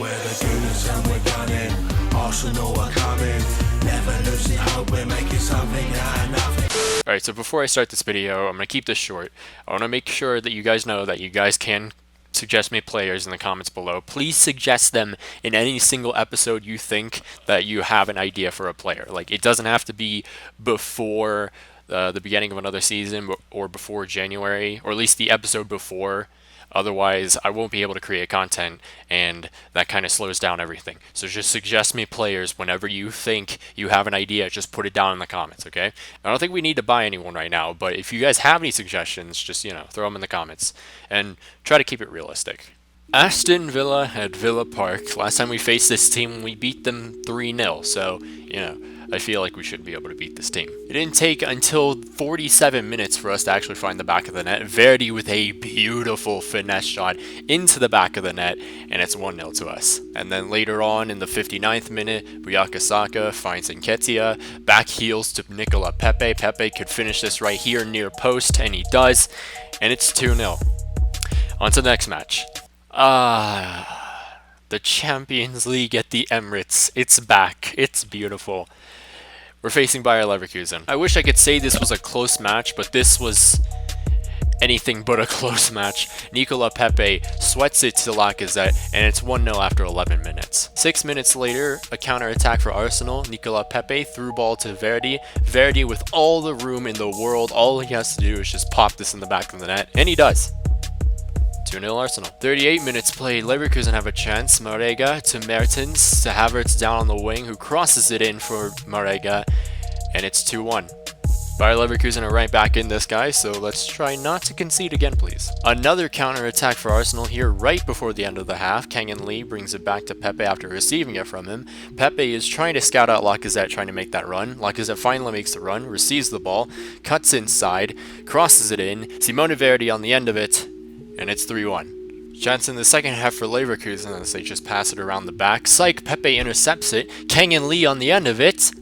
We're the gooners and we're gunning. Arsenal are coming. Never losing hope, we're making something out of nothing. Alright, so before I start this video, I'm going to keep this short. I want to make sure that you guys know that you guys can suggest me players in the comments below. Please suggest them in any single episode you think that you have an idea for a player. Like, it doesn't have to be before the beginning of another season or before January, or at least the episode before. Otherwise, I won't be able to create content, and that kind of slows down everything. So just suggest me players whenever you think you have an idea. Just put it down in the comments, okay? I don't think we need to buy anyone right now, but if you guys have any suggestions, just, throw them in the comments. And try to keep it realistic. Aston Villa at Villa Park. Last time we faced this team, we beat them 3-0. So, I feel like we should be able to beat this team. It didn't take until 47 minutes for us to actually find the back of the net. Verdi with a beautiful finesse shot into the back of the net, and it's 1-0 to us. And then later on in the 59th minute, Bukayo Saka finds Nketiah, back heels to Nicola Pepe. Pepe could finish this right here near post, and he does, and it's 2-0. On to the next match. The Champions League at the Emirates. It's back. It's beautiful. We're facing Bayer Leverkusen. I wish I could say this was a close match, but this was anything but a close match. Nicola Pepe sweats it to Lacazette, and it's 1-0 after 11 minutes. 6 minutes later, a counter-attack for Arsenal. Nicola Pepe threw ball to Verdi. Verdi, with all the room in the world, all he has to do is just pop this in the back of the net, and he does. 2-0 Arsenal. 38 minutes played. Leverkusen have a chance. Marega to Mertens, to Havertz down on the wing, who crosses it in for Marega, and it's 2-1. Bayer Leverkusen are right back in this, guy, so let's try not to concede again, please. Another counter-attack for Arsenal here right before the end of the half. Kang-in Lee brings it back to Pepe after receiving it from him. Pepe is trying to scout out Lacazette, trying to make that run. Lacazette finally makes the run, receives the ball, cuts inside, crosses it in. Simone Verdi on the end of it, and it's 3-1. Chance in the second half for Leverkusen as they just pass it around the back. Psych, Pepe intercepts it. Kang-in Lee on the end of it.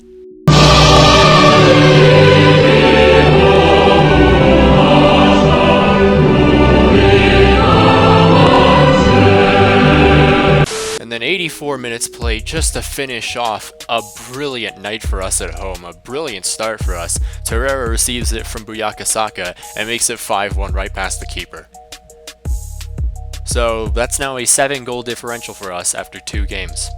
And then 84 minutes played just to finish off a brilliant night for us at home, a brilliant start for us. Torreira receives it from Bukayo Saka and makes it 5-1 right past the keeper. So that's now a 7-goal differential for us after 2 games.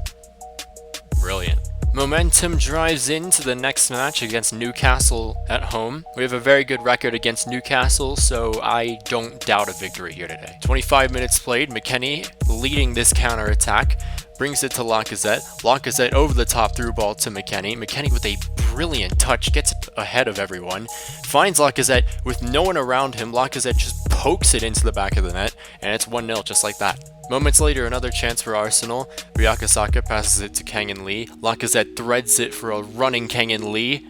Brilliant. Momentum drives into the next match against Newcastle at home. We have a very good record against Newcastle, so I don't doubt a victory here today. 25 minutes played. McKennie leading this counter-attack. Brings it to Lacazette. Lacazette over the top through ball to McKennie. McKennie with a brilliant touch, gets ahead of everyone. Finds Lacazette with no one around him. Lacazette just pokes it into the back of the net, and it's 1-0 just like that. Moments later, another chance for Arsenal. Bukayo Saka passes it to Kang-in Lee. Lacazette threads it for a running Kang-in Lee.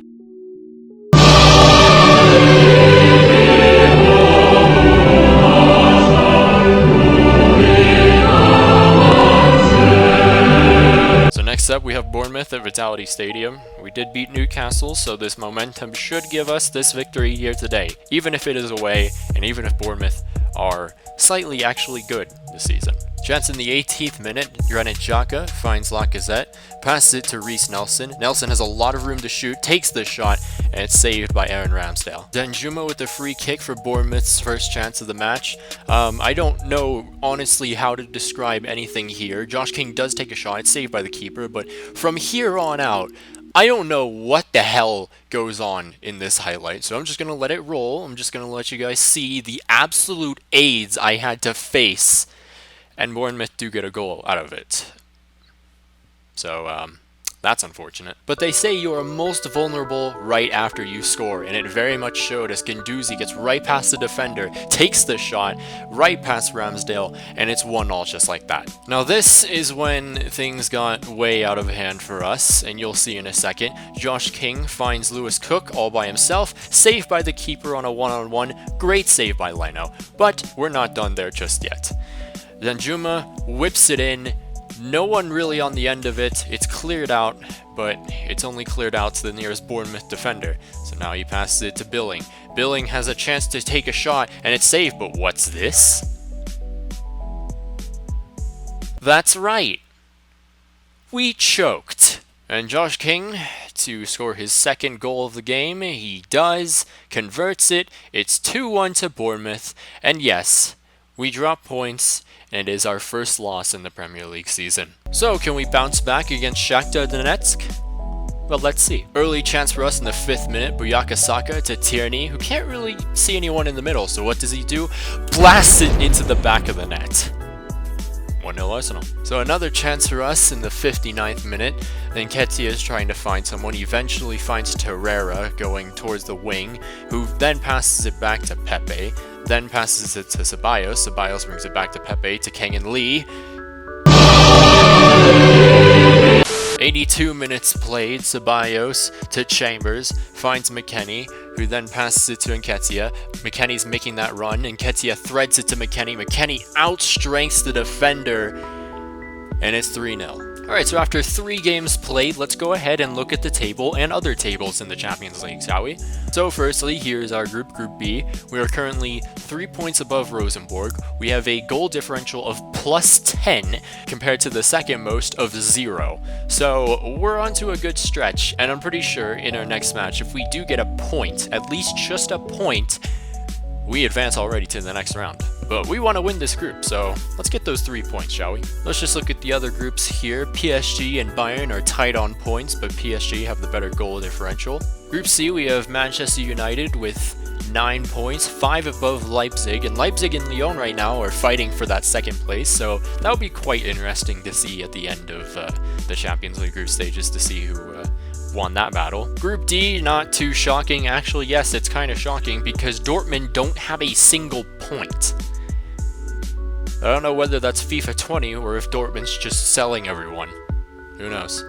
So next up, we have Bournemouth at Vitality Stadium. We did beat Newcastle, so this momentum should give us this victory here today, even if it is away, and even if Bournemouth are slightly actually good this season. Chance in the 18th minute, Granit Xhaka finds Lacazette, passes it to Reiss Nelson. Nelson has a lot of room to shoot, takes the shot, and it's saved by Aaron Ramsdale. Danjuma with the free kick for Bournemouth's first chance of the match. I don't know, honestly, how to describe anything here. Josh King does take a shot, it's saved by the keeper, but from here on out, I don't know what the hell goes on in this highlight, so I'm just going to let it roll. I'm just going to let you guys see the absolute AIDS I had to face, and Bournemouth do get a goal out of it. So, that's unfortunate. But they say you are most vulnerable right after you score, and it very much showed as Guendouzi gets right past the defender, takes the shot, right past Ramsdale, and it's 1-1 just like that. Now this is when things got way out of hand for us, and you'll see in a second. Josh King finds Lewis Cook all by himself, saved by the keeper on a one-on-one, great save by Leno, but we're not done there just yet. Danjuma whips it in. No one really on the end of it. It's cleared out, but it's only cleared out to the nearest Bournemouth defender. So now he passes it to Billing. Billing has a chance to take a shot, and it's saved, but what's this? That's right. we choked. And Josh King, to score his second goal of the game, he does, converts it, it's 2-1 to Bournemouth, and yes, we drop points, and it is our first loss in the Premier League season. So, can we bounce back against Shakhtar Donetsk? Well, let's see. Early chance for us in the 5th minute, Buyaka Saka to Tierney, who can't really see anyone in the middle, so what does he do? Blasts it into the back of the net. 1-0 Arsenal. So another chance for us in the 59th minute. Then Nketiah is trying to find someone. He eventually finds Torreira going towards the wing, who then passes it back to Pepe. Then passes it to Ceballos. Ceballos brings it back to Pepe to Kang and Lee. 82 minutes played, Ceballos to Chambers, finds McKennie, who then passes it to Nketiah. McKennie's making that run, Nketiah threads it to McKennie. McKennie outstrengths the defender, and it's 3-0. Alright, so after 3 games played, let's go ahead and look at the table and other tables in the Champions League, shall we? So firstly, here's our group, Group B. We are currently 3 points above Rosenborg. We have a goal differential of +10 compared to the second most of 0. So we're onto a good stretch, and I'm pretty sure in our next match, if we do get a point, at least just a point, we advance already to the next round. But we want to win this group, so let's get those 3 points, shall we? Let's just look at the other groups here. PSG and Bayern are tied on points, but PSG have the better goal differential. Group C, we have Manchester United with 9 points, 5 above Leipzig, and Leipzig and Lyon right now are fighting for that second place, so that'll be quite interesting to see at the end of the Champions League group stages to see who won that battle. Group D, not too shocking. Actually, yes, it's kind of shocking because Dortmund don't have a single point. I don't know whether that's FIFA 20 or if Dortmund's just selling everyone. Who knows?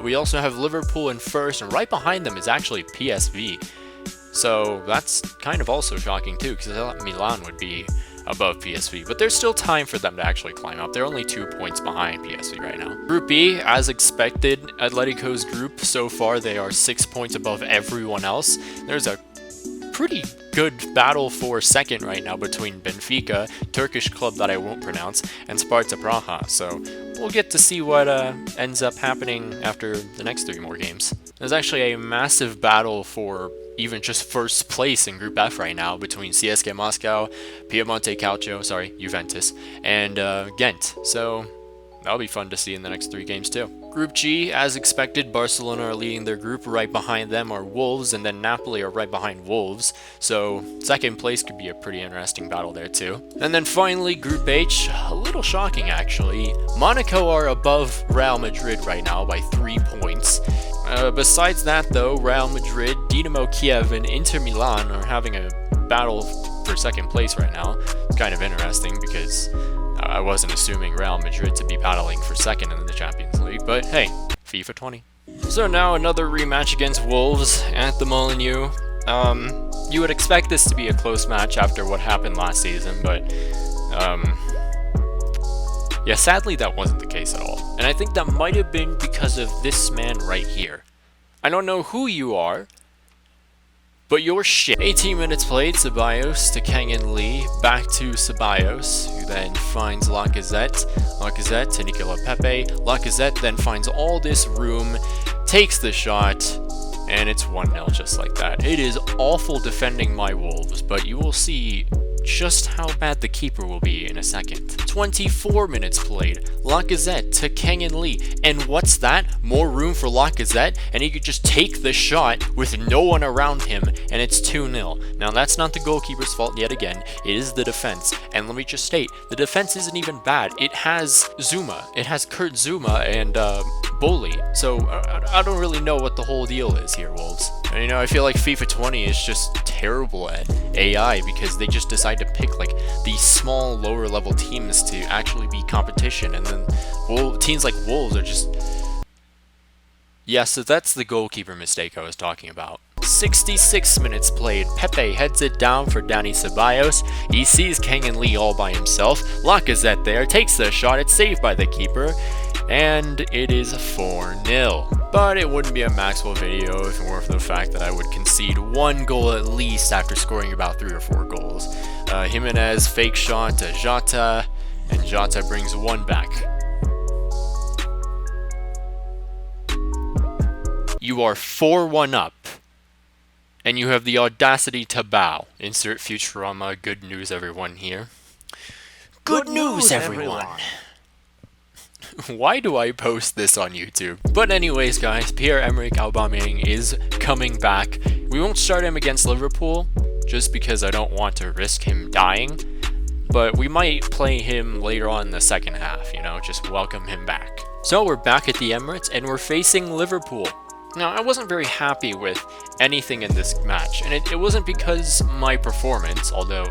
We also have Liverpool in first, and right behind them is actually PSV. So that's kind of also shocking too, because I thought Milan would be above PSV. But there's still time for them to actually climb up. They're only 2 points behind PSV right now. Group B, as expected, Atletico's group, so far they are 6 points above everyone else. There's a pretty good battle for second right now between Benfica, Turkish club that I won't pronounce, and Sparta Praha. So we'll get to see what ends up happening after the next 3 more games. There's actually a massive battle for even just first place in Group F right now between CSKA Moscow, Piemonte Calcio, Juventus, and Ghent. So that'll be fun to see in the next 3 games too. Group G, as expected, Barcelona are leading their group. Right behind them are Wolves, and then Napoli are right behind Wolves. So second place could be a pretty interesting battle there too. And then finally, Group H, a little shocking actually. Monaco are above Real Madrid right now by 3 points. Besides that though, Real Madrid, Dinamo Kiev, and Inter Milan are having a battle for second place right now. It's kind of interesting because I wasn't assuming Real Madrid to be battling for second in the Champions League, but hey, FIFA 20. So now another rematch against Wolves at the Molineux. You would expect this to be a close match after what happened last season, but yeah, sadly that wasn't the case at all. And I think that might have been because of this man right here. I don't know who you are, but you're shit. 18 minutes played, Ceballos to Kang and Lee, back to Ceballos, who then finds Lacazette. Lacazette to Nicola Pepe. Lacazette then finds all this room, takes the shot, and it's 1-0 just like that. It is awful defending my Wolves, but you will see just how bad the keeper will be in a second. 24 minutes played, Lacazette to Kang and Lee, and what's that? More room for Lacazette, and he could just take the shot with no one around him, and it's 2-0. Now that's not the goalkeeper's fault yet again, it is the defense, and let me just state, the defense isn't even bad. It has Zuma, it has Kurt Zuma and Boli, so I don't really know what the whole deal is here, Wolves. And you know, I feel like FIFA 20 is just terrible at AI because they just decide to pick like these small lower level teams to actually be competition, and then teams like Wolves are just... Yeah, so that's the goalkeeper mistake I was talking about. 66 minutes played, Pepe heads it down for Dani Ceballos. He sees Kang and Lee all by himself. Lacazette there, takes the shot, it's saved by the keeper, and it is 4-0. But it wouldn't be a Maxwell video if it weren't for the fact that I would concede 1 goal at least after scoring about 3 or 4 goals. Jimenez fake shot to Jota, and Jota brings 1 back. You are 4-1 up, and you have the audacity to bow. Insert Futurama, good news everyone here. Good news everyone! Why do I post this on YouTube? But anyways guys, Pierre-Emerick Aubameyang is coming back. We won't start him against Liverpool, just because I don't want to risk him dying. But we might play him later on in the second half, you know, just welcome him back. So we're back at the Emirates and we're facing Liverpool. Now, I wasn't very happy with anything in this match, and it wasn't because my performance, although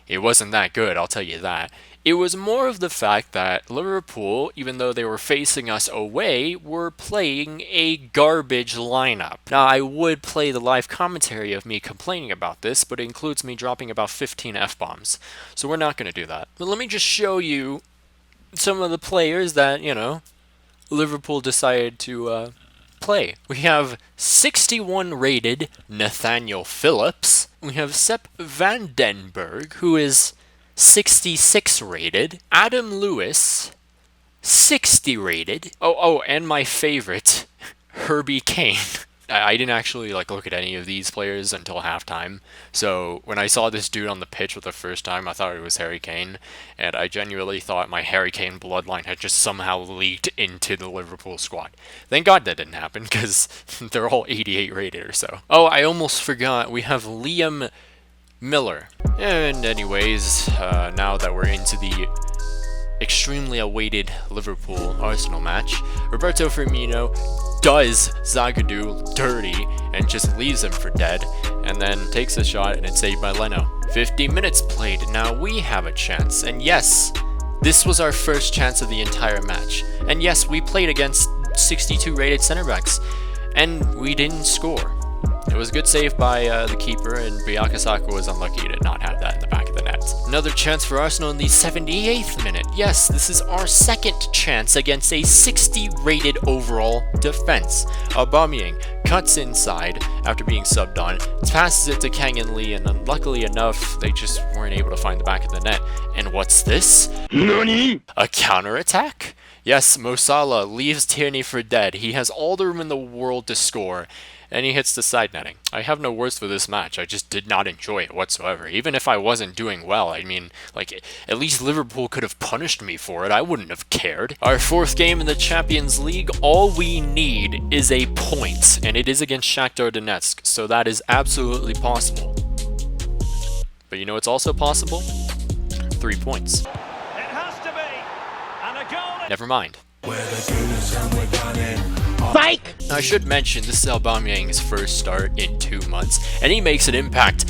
it wasn't that good, I'll tell you that. It was more of the fact that Liverpool, even though they were facing us away, were playing a garbage lineup. Now, I would play the live commentary of me complaining about this, but it includes me dropping about 15 F-bombs. So we're not going to do that. But let me just show you some of the players that, you know, Liverpool decided to play. We have 61 rated Nathaniel Phillips. We have Sepp van den Berg, who is 66 rated. Adam Lewis, 60 rated. Oh, and my favorite, Herbie Kane. I didn't actually look at any of these players until halftime. So when I saw this dude on the pitch for the first time, I thought it was Harry Kane, and I genuinely thought my Harry Kane bloodline had just somehow leaked into the Liverpool squad. Thank God that didn't happen, because they're all 88 rated or so. Oh, I almost forgot, we have Liam Miller. And anyways, now that we're into the extremely awaited Liverpool-Arsenal match, Roberto Firmino does Zagadou dirty and just leaves him for dead, and then takes a shot and it's saved by Leno. 50 minutes played, now we have a chance, and yes, this was our first chance of the entire match. And yes, we played against 62 rated center backs, and we didn't score. It was a good save by the keeper, and Biyakasaka was unlucky to not have that in the back of the net. Another chance for Arsenal in the 78th minute. Yes, this is our second chance against a 60 rated overall defense. Aubameyang cuts inside after being subbed on, passes it to Kang and Lee, and unluckily enough, they just weren't able to find the back of the net. And what's this? NANI? A counter-attack? Yes, Mo Salah leaves Tierney for dead. He has all the room in the world to score, and he hits the side netting. I have no words for this match. I just did not enjoy it whatsoever. Even if I wasn't doing well, I mean, at least Liverpool could have punished me for it. I wouldn't have cared. Our fourth game in the Champions League, all we need is a point, and it is against Shakhtar Donetsk, so that is absolutely possible. But you know what's also possible? 3 points. It has to be, and a goal. Never mind. We're the goodness and we're gunning. Fake! Now, I should mention, this is Aubameyang's first start in 2 months, and he makes an impact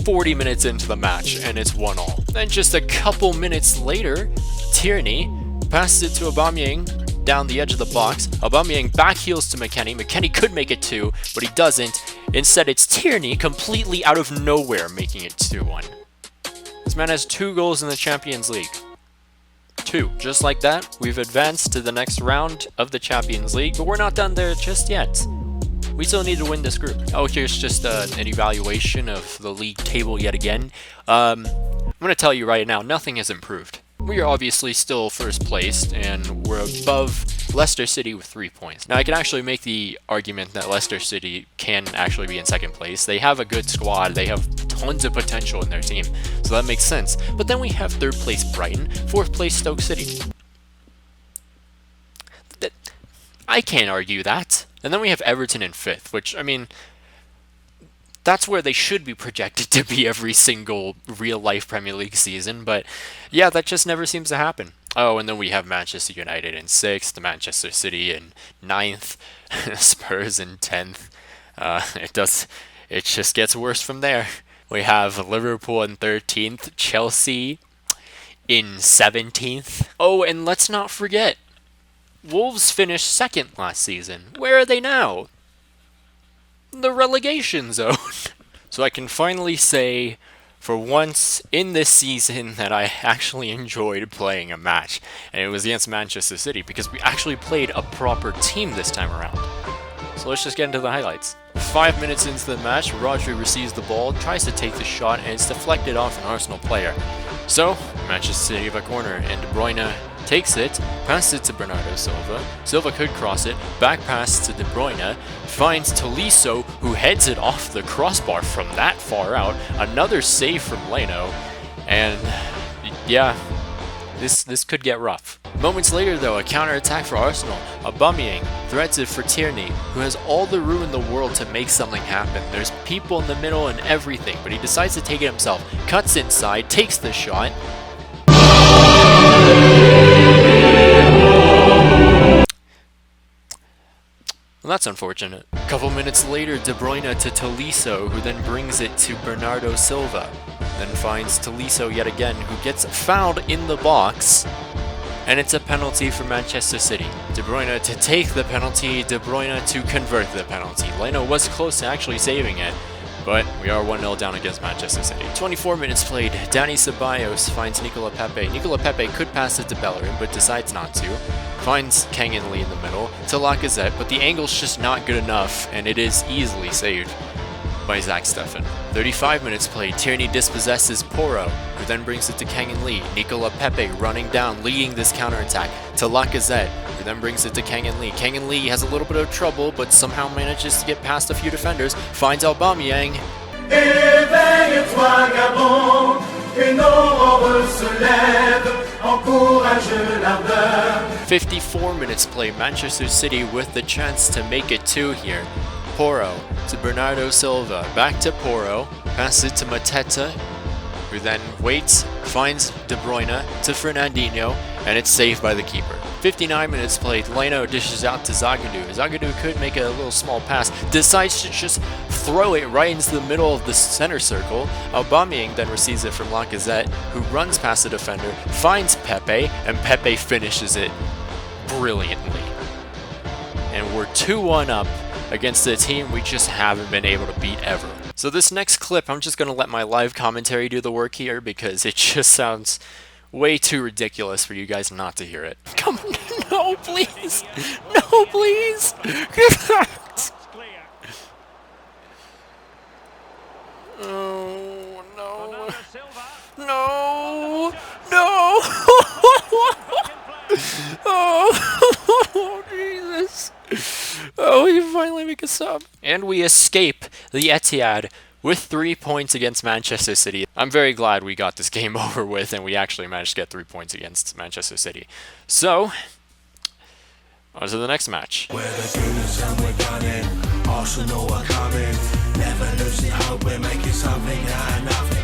40 minutes into the match, and it's 1-1. Then just a couple minutes later, Tierney passes it to Aubameyang down the edge of the box. Aubameyang back heels to McKennie. McKennie could make it 2, but he doesn't. Instead, it's Tierney completely out of nowhere making it 2-1. This man has 2 goals in the Champions League. 2. Just like that, we've advanced to the next round of the Champions League, but we're not done there just yet. We still need to win this group. Oh, here's just an evaluation of the league table yet again. I'm going to tell you right now, nothing has improved. We are obviously still first placed, and we're above Leicester City with 3 points. Now, I can actually make the argument that Leicester City can actually be in second place. They have a good squad. They have tons of potential in their team, so that makes sense. But then we have third place Brighton, fourth place Stoke City. I can't argue that. And then we have Everton in fifth, which, I mean, that's where they should be projected to be every single real-life Premier League season, but yeah, that just never seems to happen. Oh, and then we have Manchester United in 6th, Manchester City in 9th, Spurs in 10th. It just gets worse from there. We have Liverpool in 13th, Chelsea in 17th. Oh, and let's not forget, Wolves finished 2nd last season. Where are they now? The relegation zone. So I can finally say, for once in this season, that I actually enjoyed playing a match. And it was against Manchester City, because we actually played a proper team this time around. So let's just get into the highlights. 5 minutes into the match, Rodri receives the ball, tries to take the shot, and it's deflected off an Arsenal player. So, Manchester City have a corner, and De Bruyne takes it, passes it to Bernardo Silva. Silva could cross it, back pass to De Bruyne, finds Tolisso, who heads it off the crossbar from that far out. Another save from Leno, and yeah, this could get rough. Moments later though, a counter-attack for Arsenal. Aubameyang threads it for Tierney, who has all the room in the world to make something happen. There's people in the middle and everything, but he decides to take it himself. Cuts inside, takes the shot. Well, that's unfortunate. A couple minutes later, De Bruyne to Tolisso, who then brings it to Bernardo Silva. Then finds Tolisso yet again, who gets fouled in the box. And it's a penalty for Manchester City. De Bruyne to take the penalty, De Bruyne to convert the penalty. Leno was close to actually saving it, but we are 1-0 down against Manchester City. 24 minutes played, Dani Ceballos finds Nicola Pepe. Nicola Pepe could pass it to Bellerin, but decides not to. Finds Kang In Lee in the middle to Lacazette, but the angle's just not good enough, and it is easily saved by Zach Steffen. 35 minutes played, Tierney dispossesses Porro, who then brings it to Kang In Lee. Nicola Pepe running down, leading this counterattack to Lacazette, who then brings it to Kang In Lee. Kang In Lee has a little bit of trouble, but somehow manages to get past a few defenders, finds Aubameyang. 54 minutes played, Manchester City with the chance to make it 2 here. Porro to Bernardo Silva, back to Porro, passes it to Mateta, who then waits, finds De Bruyne to Fernandinho, and it's saved by the keeper. 59 minutes played, Leno dishes out to Zagadou. Zagadou could make a little small pass, decides to just throw it right into the middle of the center circle. Aubameyang then receives it from Lacazette, who runs past the defender, finds Pepe, and Pepe finishes it brilliantly. And we're 2-1 up against a team we just haven't been able to beat ever. So this next clip, I'm just going to let my live commentary do the work here because it just sounds way too ridiculous for you guys not to hear it. Come on, no please, no please. Oh no, no, no. Oh Jesus. Oh, we finally make a sub. And we escape the Etihad with 3 points against Manchester City. I'm very glad we got this game over with and we actually managed to get 3 points against Manchester City. So, on to the next match. We're the goons and we're gunning. Arsenal are coming. Never losing hope, we're making something out of nothing.